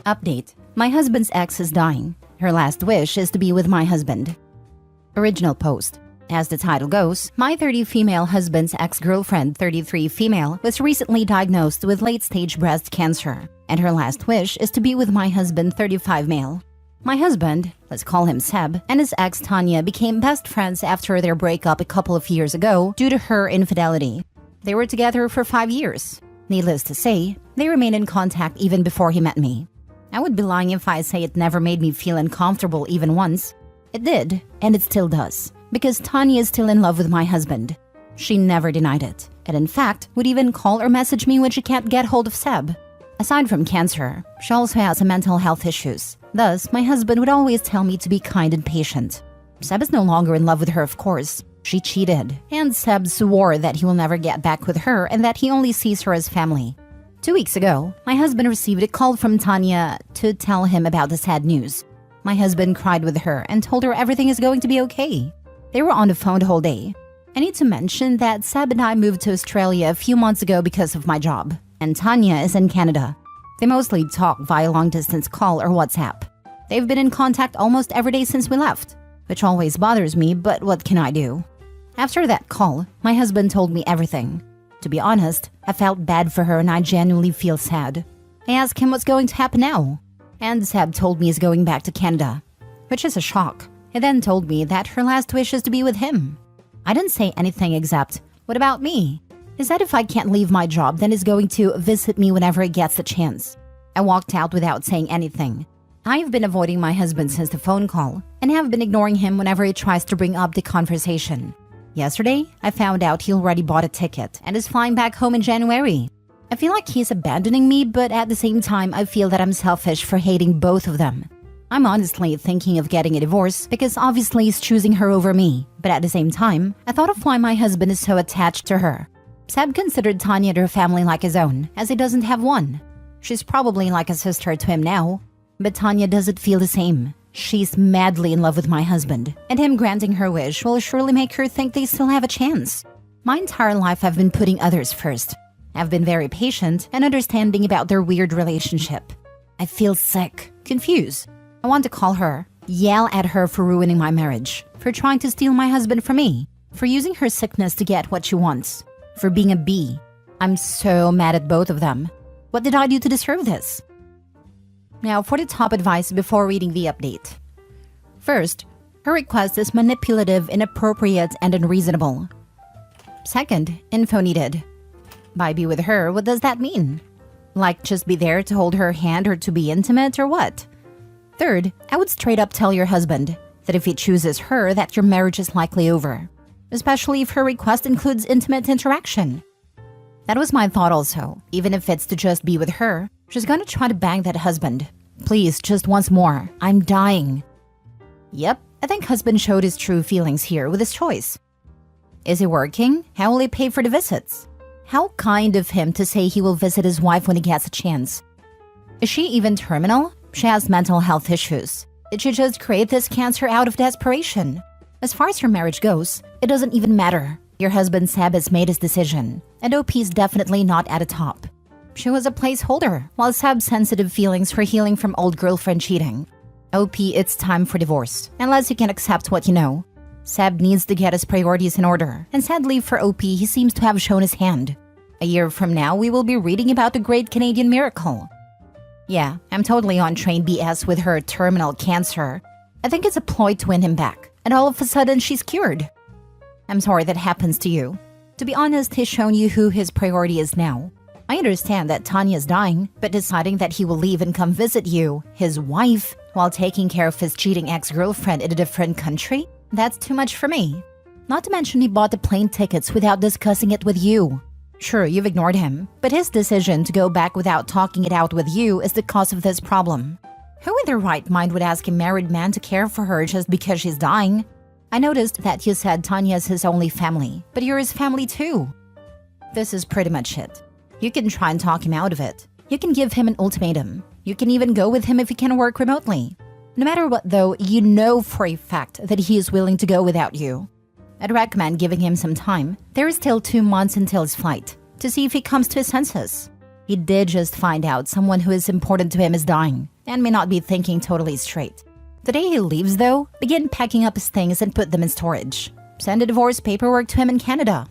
Update. My husband's ex is dying. Her last wish is to be with my husband. Original post. As the title goes, my 30 female husband's ex-girlfriend, 33 female, was recently diagnosed with late-stage breast cancer, and her last wish is to be with my husband, 35 male. My husband, let's call him Seb, and his ex Tanya became best friends after their breakup a couple of years ago due to her infidelity. They were together for 5 years. Needless to say, they remained in contact even before he met me. I would be lying if I say it never made me feel uncomfortable even once. It did, and it still does, because Tanya is still in love with my husband. She never denied it, and in fact, would even call or message me when she can't get hold of Seb. Aside from cancer, she also has mental health issues. Thus, my husband would always tell me to be kind and patient. Seb is no longer in love with her, of course. She cheated, and Seb swore that he will never get back with her and that he only sees her as family. 2 weeks ago, my husband received a call from Tanya to tell him about the sad news. My husband cried with her and told her everything is going to be okay. They were on the phone the whole day. I need to mention that Seb and I moved to Australia a few months ago because of my job, and Tanya is in Canada. They mostly talk via long-distance call or WhatsApp. They've been in contact almost every day since we left, which always bothers me, but what can I do? After that call, my husband told me everything. To be honest, I felt bad for her and I genuinely feel sad. I asked him what's going to happen now, and Seb told me he's going back to Canada, which is a shock. He then told me that her last wish is to be with him. I didn't say anything except, what about me? He said if I can't leave my job, then he's going to visit me whenever he gets the chance. I walked out without saying anything. I've been avoiding my husband since the phone call, and have been ignoring him whenever he tries to bring up the conversation. Yesterday, I found out he already bought a ticket and is flying back home in January. I feel like he's abandoning me, but at the same time, I feel that I'm selfish for hating both of them. I'm honestly thinking of getting a divorce because obviously he's choosing her over me, but at the same time, I thought of why my husband is so attached to her. Seb considered Tanya and her family like his own, as he doesn't have one. She's probably like a sister to him now, but Tanya doesn't feel the same. She's madly in love with my husband, and him granting her wish will surely make her think they still have a chance. My entire life I've been putting others first. I've been very patient and understanding about their weird relationship. I feel sick, confused. I want to call her, yell at her for ruining my marriage, for trying to steal my husband from me, for using her sickness to get what she wants, for being a bee. I'm so mad at both of them. What did I do to deserve this? Now for the top advice before reading the update. First, her request is manipulative, inappropriate, and unreasonable. Second, info needed. By be with her, what does that mean? Like just be there to hold her hand or to be intimate or what? Third, I would straight up tell your husband that if he chooses her, that your marriage is likely over, especially if her request includes intimate interaction. That was my thought also. Even if it's to just be with her, she's gonna try to bang that husband. Please, just once more. I'm dying. Yep, I think husband showed his true feelings here with his choice. Is he working? How will he pay for the visits? How kind of him to say he will visit his wife when he gets a chance. Is she even terminal? She has mental health issues. Did she just create this cancer out of desperation? As far as her marriage goes, it doesn't even matter. Your husband Seb has made his decision, and OP's definitely not at the top. She was a placeholder, while Seb's sensitive feelings for healing from old girlfriend cheating. OP, it's time for divorce, unless you can accept what you know. Seb needs to get his priorities in order, and sadly for OP, he seems to have shown his hand. A year from now, we will be reading about the Great Canadian Miracle. Yeah, I'm totally on train BS with her terminal cancer. I think it's a ploy to win him back, and all of a sudden she's cured. I'm sorry that happens to you. To be honest, he's shown you who his priority is now. I understand that Tanya's dying, but deciding that he will leave and come visit you, his wife, while taking care of his cheating ex-girlfriend in a different country? That's too much for me. Not to mention he bought the plane tickets without discussing it with you. Sure, you've ignored him, but his decision to go back without talking it out with you is the cause of this problem. Who in their right mind would ask a married man to care for her just because she's dying? I noticed that you said Tanya's his only family, but you're his family too. This is pretty much it. You can try and talk him out of it. You can give him an ultimatum. You can even go with him if he can work remotely. No matter what though, you know for a fact that he is willing to go without you. I'd recommend giving him some time. There is still 2 months until his flight, to see if he comes to his senses. He did just find out someone who is important to him is dying, and may not be thinking totally straight. The day he leaves, though, begin packing up his things and put them in storage. Send the divorce paperwork to him in Canada.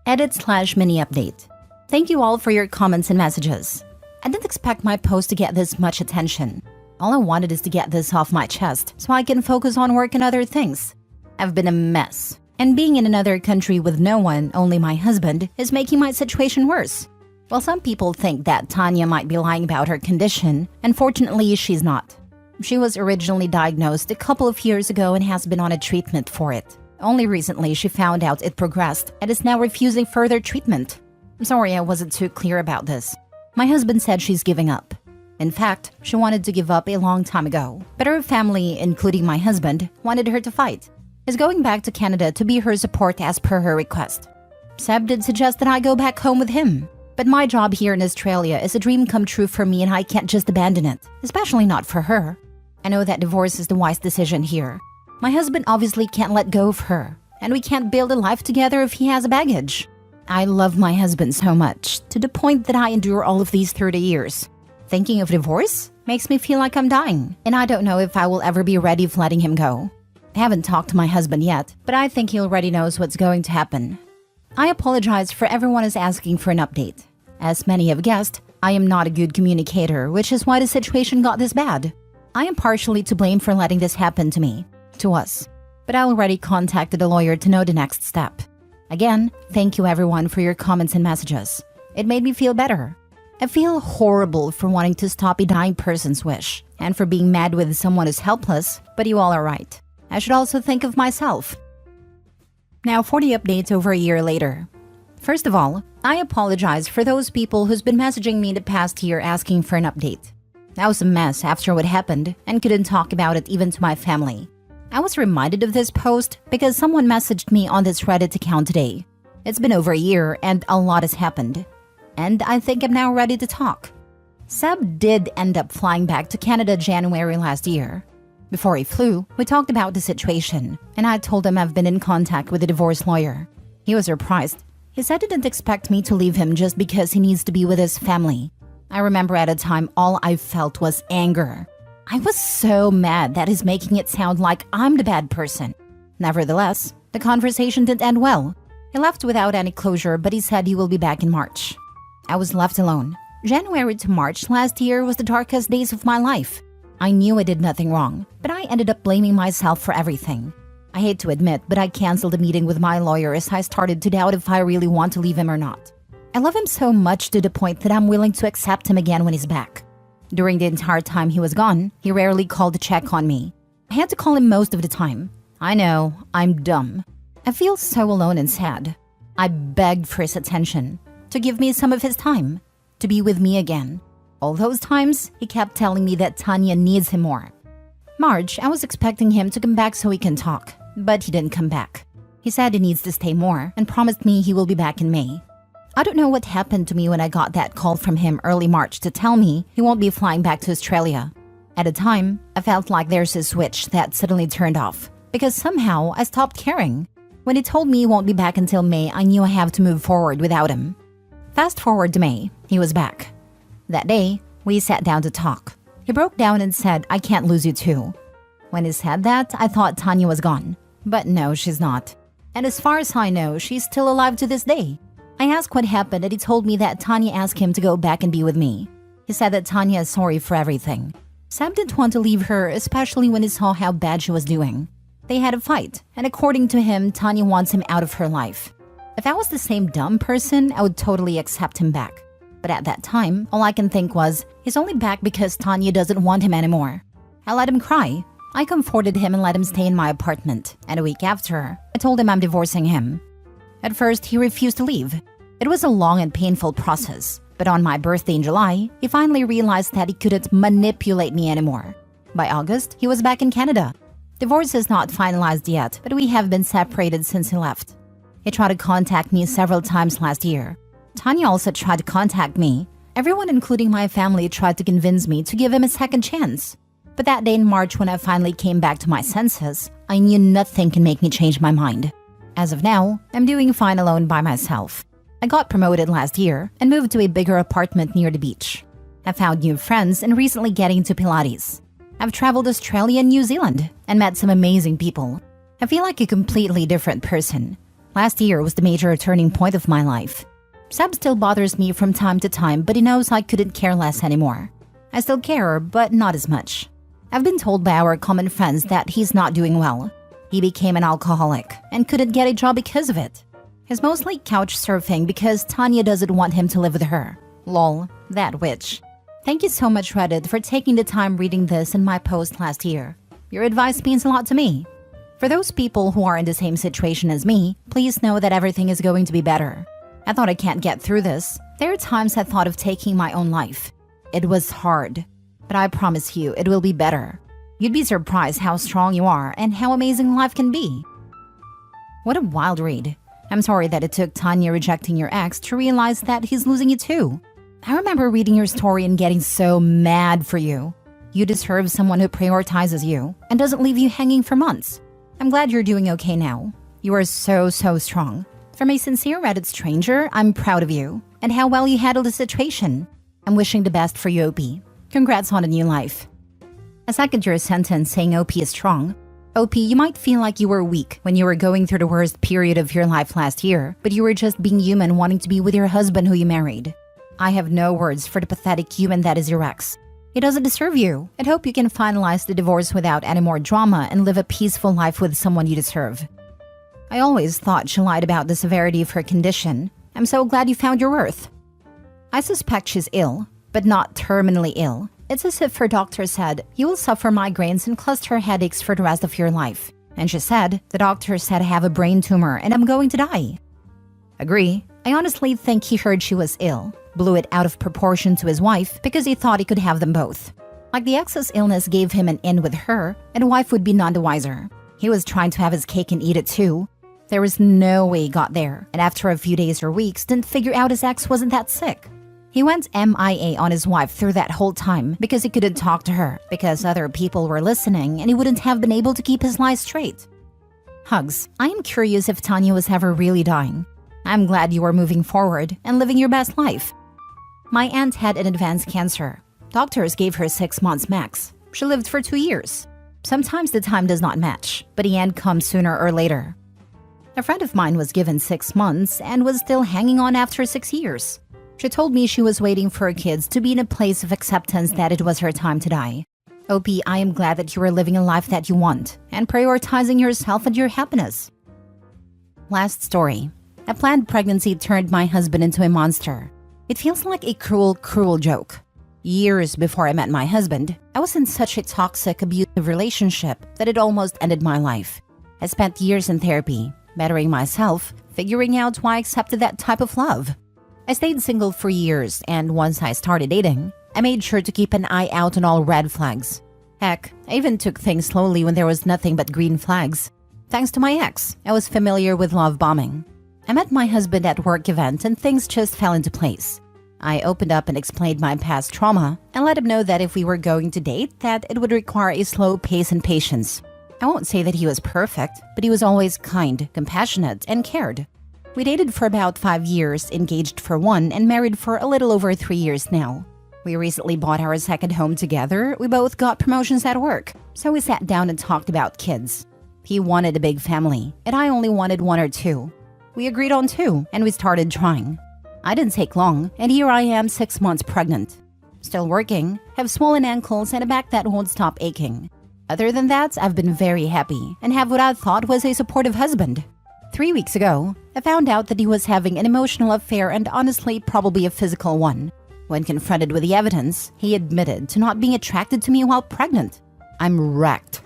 Edit/mini update. Thank you all for your comments and messages. I didn't expect my post to get this much attention. All I wanted is to get this off my chest so I can focus on work and other things. I've been a mess, and being in another country with no one, only my husband, is making my situation worse. While some people think that Tanya might be lying about her condition, unfortunately she's not. She was originally diagnosed a couple of years ago and has been on a treatment for it. Only recently she found out it progressed and is now refusing further treatment. I'm sorry I wasn't too clear about this. My husband said she's giving up. In fact, she wanted to give up a long time ago, but her family, including my husband, wanted her to fight. Is going back to Canada to be her support as per her request. Seb did suggest that I go back home with him, but my job here in Australia is a dream come true for me and I can't just abandon it, especially not for her. I know that divorce is the wise decision here. My husband obviously can't let go of her, and we can't build a life together if he has a baggage. I love my husband so much, to the point that I endure all of these 30 years. Thinking of divorce makes me feel like I'm dying, and I don't know if I will ever be ready for letting him go. I haven't talked to my husband yet, but I think he already knows what's going to happen. I apologize for everyone is asking for an update. As many have guessed, I am not a good communicator, which is why the situation got this bad. I am partially to blame for letting this happen to me, to us, but I already contacted a lawyer to know the next step. Again, thank you everyone for your comments and messages. It made me feel better. I feel horrible for wanting to stop a dying person's wish, and for being mad with someone who's helpless, but you all are right. I should also think of myself. Now 40 updates over a year later. First of all, I apologize for those people who's been messaging me in the past year asking for an update. I was a mess after what happened and couldn't talk about it even to my family. I was reminded of this post because someone messaged me on this Reddit account today. It's been over a year and a lot has happened. And I think I'm now ready to talk. Seb did end up flying back to Canada January last year. Before he flew, we talked about the situation, and I told him I've been in contact with a divorce lawyer. He was surprised. He said he didn't expect me to leave him just because he needs to be with his family. I remember at a time all I felt was anger. I was so mad that he's making it sound like I'm the bad person. Nevertheless, the conversation didn't end well. He left without any closure, but he said he will be back in March. I was left alone. January to March last year was the darkest days of my life. I knew I did nothing wrong, but I ended up blaming myself for everything. I hate to admit, but I canceled a meeting with my lawyer as I started to doubt if I really want to leave him or not. I love him so much to the point that I'm willing to accept him again when he's back. During the entire time he was gone, he rarely called to check on me. I had to call him most of the time. I know, I'm dumb. I feel so alone and sad. I begged for his attention, to give me some of his time, to be with me again. All those times, he kept telling me that Tanya needs him more. March, I was expecting him to come back so we can talk, but he didn't come back. He said he needs to stay more and promised me he will be back in May. I don't know what happened to me when I got that call from him early March to tell me he won't be flying back to Australia. At the time, I felt like there's a switch that suddenly turned off, because somehow I stopped caring. When he told me he won't be back until May, I knew I have to move forward without him. Fast forward to May, he was back. That day, we sat down to talk. He broke down and said, I can't lose you too. When he said that, I thought Tanya was gone. But no, she's not. And as far as I know, she's still alive to this day. I asked what happened and he told me that Tanya asked him to go back and be with me. He said that Tanya is sorry for everything. Sam didn't want to leave her, especially when he saw how bad she was doing. They had a fight, and according to him, Tanya wants him out of her life. If I was the same dumb person, I would totally accept him back. But at that time, all I can think was, he's only back because Tanya doesn't want him anymore. I let him cry. I comforted him and let him stay in my apartment. And a week after, I told him I'm divorcing him. At first, he refused to leave. It was a long and painful process. But on my birthday in July, he finally realized that he couldn't manipulate me anymore. By August, he was back in Canada. Divorce is not finalized yet, but we have been separated since he left. He tried to contact me several times last year. Tanya also tried to contact me. Everyone, including my family, tried to convince me to give him a second chance. But that day in March, when I finally came back to my senses, I knew nothing can make me change my mind. As of now, I'm doing fine alone by myself. I got promoted last year and moved to a bigger apartment near the beach. I've found new friends and recently getting into Pilates. I've traveled Australia and New Zealand and met some amazing people. I feel like a completely different person. Last year was the major turning point of my life. Seb still bothers me from time to time, but he knows I couldn't care less anymore. I still care, but not as much. I've been told by our common friends that he's not doing well. He became an alcoholic and couldn't get a job because of it. He's mostly couch surfing because Tanya doesn't want him to live with her. Lol, that witch. Thank you so much, Reddit, for taking the time reading this in my post last year. Your advice means a lot to me. For those people who are in the same situation as me, please know that everything is going to be better. I thought I can't get through this. There are times I thought of taking my own life. It was hard, but I promise you it will be better. You'd be surprised how strong you are and how amazing life can be. What a wild read. I'm sorry that it took Tanya rejecting your ex to realize that he's losing you too. I remember reading your story and getting so mad for you. You deserve someone who prioritizes you and doesn't leave you hanging for months. I'm glad you're doing okay now. You are so strong. From a sincere Reddit stranger, I'm proud of you and how well you handled the situation. I'm wishing the best for you, OP. Congrats on a new life. I second your sentence saying OP is strong. OP, you might feel like you were weak when you were going through the worst period of your life last year, but you were just being human wanting to be with your husband who you married. I have no words for the pathetic human that is your ex. He doesn't deserve you, and hope you can finalize the divorce without any more drama and live a peaceful life with someone you deserve. I always thought she lied about the severity of her condition. I'm so glad you found your worth. I suspect she's ill, but not terminally ill. It's as if her doctor said, you will suffer migraines and cluster headaches for the rest of your life. And she said, the doctor said I have a brain tumor and I'm going to die. Agree. I honestly think he heard she was ill, blew it out of proportion to his wife because he thought he could have them both. Like the ex's illness gave him an in with her, and wife would be none the wiser. He was trying to have his cake and eat it too. There was no way he got there, and after a few days or weeks, didn't figure out his ex wasn't that sick. He went MIA on his wife through that whole time because he couldn't talk to her, because other people were listening and he wouldn't have been able to keep his lies straight. Hugs. I am curious if Tanya was ever really dying. I'm glad you are moving forward and living your best life. My aunt had an advanced cancer. Doctors gave her 6 months max. She lived for 2 years. Sometimes the time does not match, but the end comes sooner or later. A friend of mine was given 6 months and was still hanging on after 6 years. She told me she was waiting for her kids to be in a place of acceptance that it was her time to die. OP, I am glad that you are living a life that you want and prioritizing yourself and your happiness. Last story. A planned pregnancy turned my husband into a monster. It feels like a cruel joke. Years before I met my husband, I was in such a toxic, abusive relationship that it almost ended my life. I spent years in therapy, bettering myself, figuring out why I accepted that type of love. I stayed single for years, and once I started dating, I made sure to keep an eye out on all red flags. Heck, I even took things slowly when there was nothing but green flags. Thanks to my ex, I was familiar with love bombing. I met my husband at work event and things just fell into place. I opened up and explained my past trauma and let him know that if we were going to date, that it would require a slow pace and patience. I won't say that he was perfect, but he was always kind, compassionate, and cared. We dated for about 5 years, engaged for 1, and married for a little over 3 years now. We recently bought our second home together. We both got promotions at work, so we sat down and talked about kids. He wanted a big family, and I only wanted 1 or 2. We agreed on 2, and we started trying. I didn't take long, and here I am 6 months pregnant. Still working, have swollen ankles and a back that won't stop aching. Other than that, I've been very happy and have what I thought was a supportive husband. 3 weeks ago, I found out that he was having an emotional affair and honestly probably a physical one. When confronted with the evidence, he admitted to not being attracted to me while pregnant. I'm wrecked.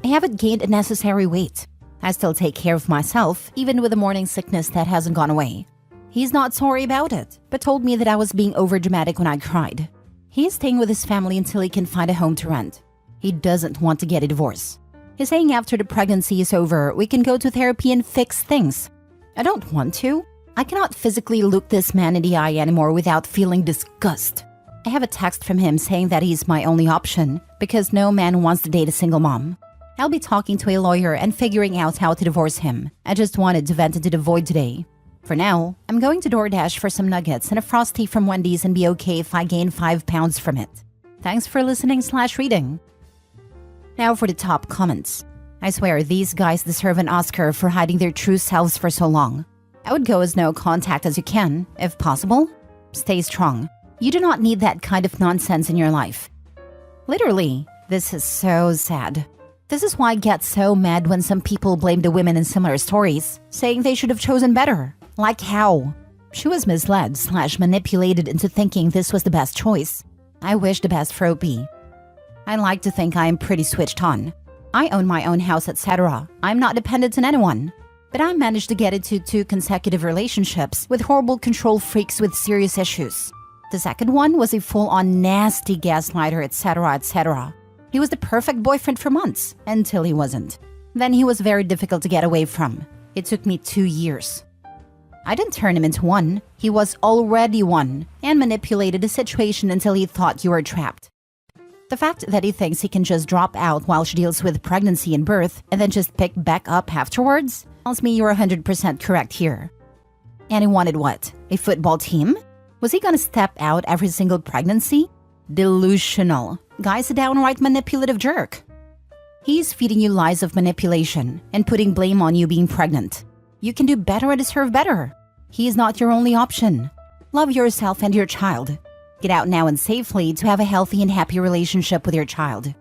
I haven't gained a necessary weight. I still take care of myself, even with the morning sickness that hasn't gone away. He's not sorry about it, but told me that I was being overdramatic when I cried. He is staying with his family until he can find a home to rent. He doesn't want to get a divorce. He's saying after the pregnancy is over, we can go to therapy and fix things. I don't want to. I cannot physically look this man in the eye anymore without feeling disgust. I have a text from him saying that he's my only option because no man wants to date a single mom. I'll be talking to a lawyer and figuring out how to divorce him. I just wanted to vent into the void today. For now, I'm going to DoorDash for some nuggets and a Frosty from Wendy's and be okay if I gain 5 pounds from it. Thanks for listening/reading. Now for the top comments. I swear these guys deserve an Oscar for hiding their true selves for so long. I would go as no contact as you can, if possible. Stay strong. You do not need that kind of nonsense in your life. Literally, this is so sad. This is why I get so mad when some people blame the women in similar stories, saying they should have chosen better. Like how? She was misled/manipulated into thinking this was the best choice. I wish the best for OP. I like to think I am pretty switched on. I own my own house, etc. I'm not dependent on anyone. But I managed to get into 2 consecutive relationships with horrible control freaks with serious issues. The second one was a full-on nasty gaslighter, etc., etc. He was the perfect boyfriend for months, until he wasn't. Then he was very difficult to get away from. It took me 2 years. I didn't turn him into one. He was already one, and manipulated the situation until he thought you were trapped. The fact that he thinks he can just drop out while she deals with pregnancy and birth, and then just pick back up afterwards, tells me you're 100% correct here. And he wanted what? A football team? Was he gonna step out every single pregnancy? Delusional. Guy's a downright manipulative jerk. He's feeding you lies of manipulation and putting blame on you being pregnant. You can do better and deserve better. He is not your only option. Love yourself and your child. Get out now and safely to have a healthy and happy relationship with your child.